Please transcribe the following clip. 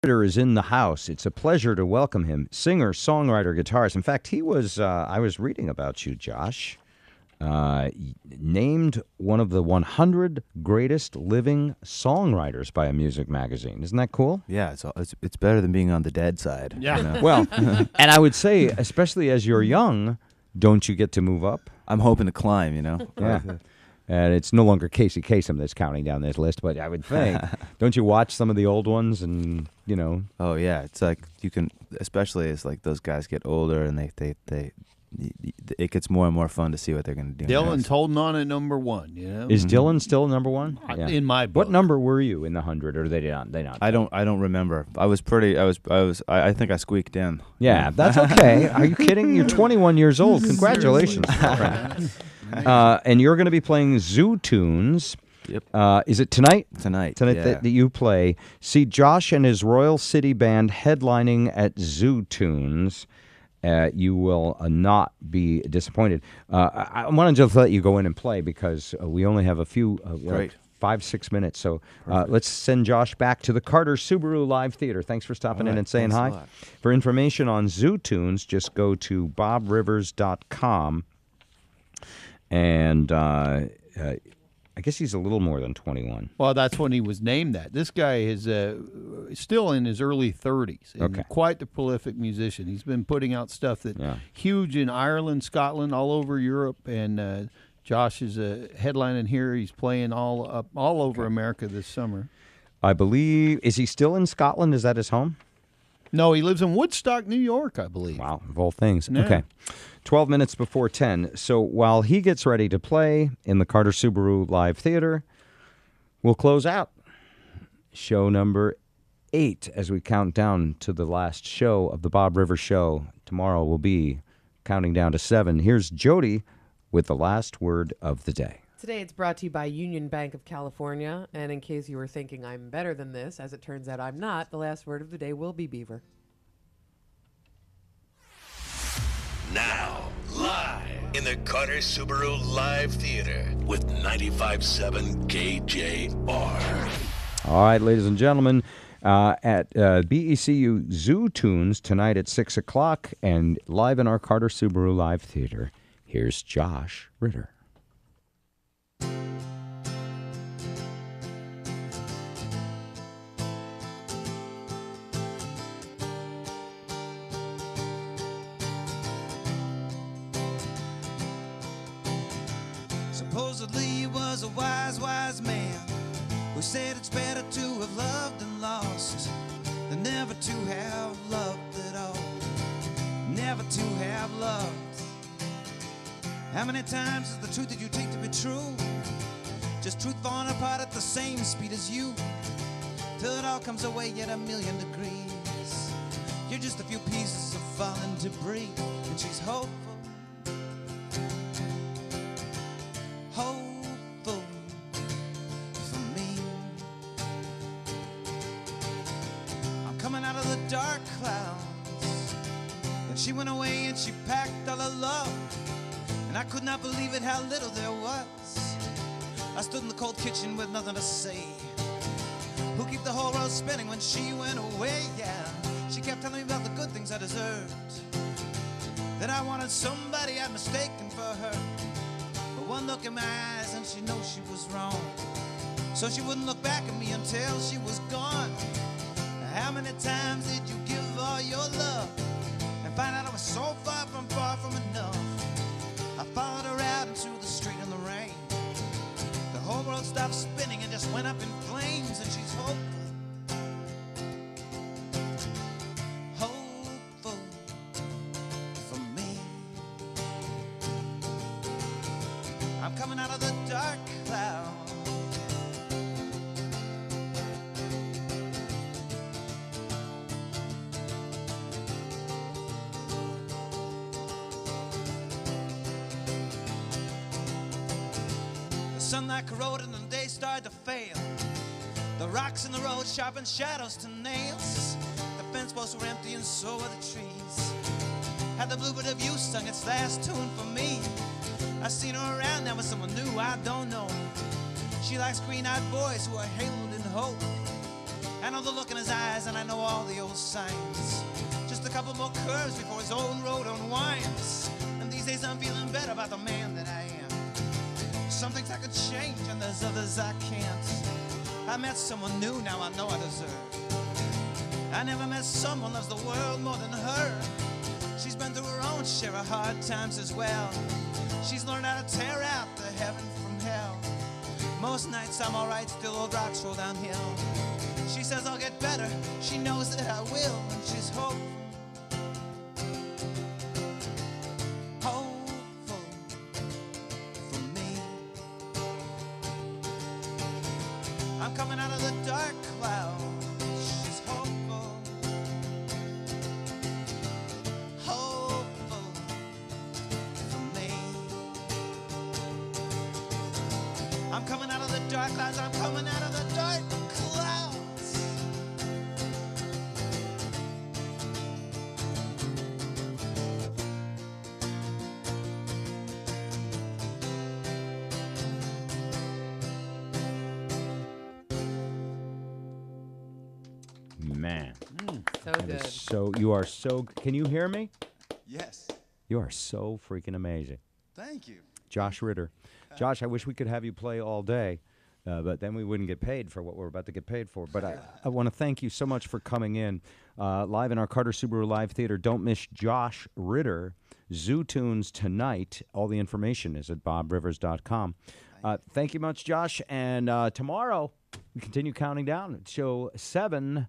Ritter is in the house. It's a pleasure to welcome him. Singer, songwriter, guitarist. In fact, he was, I was reading about you, Josh, named one of the 100 greatest living songwriters by a music magazine. Isn't that cool? Yeah, it's better than being on the dead side. Yeah. You know? Well, and I would say, especially as you're young, don't you get to move up? I'm hoping to climb, you know? Yeah. And it's no longer Casey Kasem that's counting down this list, but I would think, don't you watch some of the old ones and, you know? Oh, yeah. It's like you can, especially as like those guys get older and it gets more and more fun to see what they're going to do. Dylan's next. holding on at number one, you know? Is Dylan still number one? In my book. What number were you in the 100, or they not? I don't remember. I think I squeaked in. Yeah, that's okay. Are you kidding? You're 21 years old. Congratulations. And you're going to be playing Zoo Tunes. Yep. Is it tonight? Tonight, yeah. that you play. See Josh and his Royal City Band headlining at Zoo Tunes. You will not be disappointed. I want to just let you go in and play because we only have a few, Great. 5-6 minutes. So let's send Josh back to the Carter Subaru Live Theater. Thanks for stopping in and saying hi. For information on Zoo Tunes, just go to bobrivers.com. And I guess he's a little more than 21. Well, that's when he was named that. This guy is still in his early 30s. And Okay. quite the prolific musician. He's been putting out stuff that huge in Ireland, Scotland, all over Europe. And Josh is headlining here. He's playing all over America this summer. I believe, is he still in Scotland? Is that his home? No, he lives in Woodstock, New York, I believe. Wow, of all things. Yeah. Okay. 12 minutes before 10. So while he gets ready to play in the Carter Subaru Live Theater, we'll close out show number 8 as we count down to the last show of the Bob Rivers Show. Tomorrow will be counting down to 7. Here's Jody with the last word of the day. Today it's brought to you by Union Bank of California. And in case you were thinking I'm better than this, as it turns out I'm not, the last word of the day will be beaver. Now, live in the Carter Subaru Live Theater with 95.7 KJR. All right, ladies and gentlemen, at BECU Zoo Tunes tonight at 6 o'clock and live in our Carter Subaru Live Theater, here's Josh Ritter. Supposedly he was a wise man who said it's better to have loved and lost than never to have loved at all. Never to have loved. How many times is the truth that you take to be true? Just truth falling apart at the same speed as you, till it all comes away at 1,000,000 degrees. You're just a few pieces of falling debris, and she's hopeful. Hopeful for me. I'm coming out of the dark clouds. Then she went away and she packed all her love, and I could not believe it how little there was. I stood in the cold kitchen with nothing to say. Who keep the whole world spinning when she went away? Yeah, she kept telling me about the good things I deserved, that I wanted somebody I'd mistaken for her. But one look in my eyes and she knows she was wrong, so she wouldn't look back at me until she was gone. How many times did you give all your love and find out I was so far from enough? I followed her out into the street in the rain. The whole world stopped spinning and just went up in flames, and she's hopeful. Hopeful for me. I'm coming out of the dark cloud. The sunlight corroded and the day started to fail. The rocks in the road sharpened shadows to nails. The fence posts were empty and so were the trees. Had the bluebird of you sung its last tune for me. I seen her around now with someone new I don't know. She likes green-eyed boys who are haloed in hope. I know the look in his eyes and I know all the old signs. Just a couple more curves before his own road unwinds. And these days I'm feeling better about the man that I am. Some things I could change and there's others I can't. I met someone new, now I know I deserve. I never met someone loves the world more than her. She's been through her own share of hard times as well. She's learned how to tear out the heaven from hell. Most nights I'm alright, still old rocks roll downhill. She says I'll get better, she knows that I will, and she's hopeful. Hopeful for me. I'm coming out of the dark clouds. She's hopeful. Hopeful for me. I'm coming out of the dark clouds. I'm coming out of the dark clouds. Man. So That good. is so, you are so, can you hear me? Yes. You are so freaking amazing. Thank you. Josh Ritter. Josh, I wish we could have you play all day, but then we wouldn't get paid for what we're about to get paid for. But I want to thank you so much for coming in live in our Carter Subaru Live Theater. Don't miss Josh Ritter, Zoo Tunes tonight. All the information is at bobrivers.com. Thank you much, Josh. And tomorrow, we continue counting down. Show 7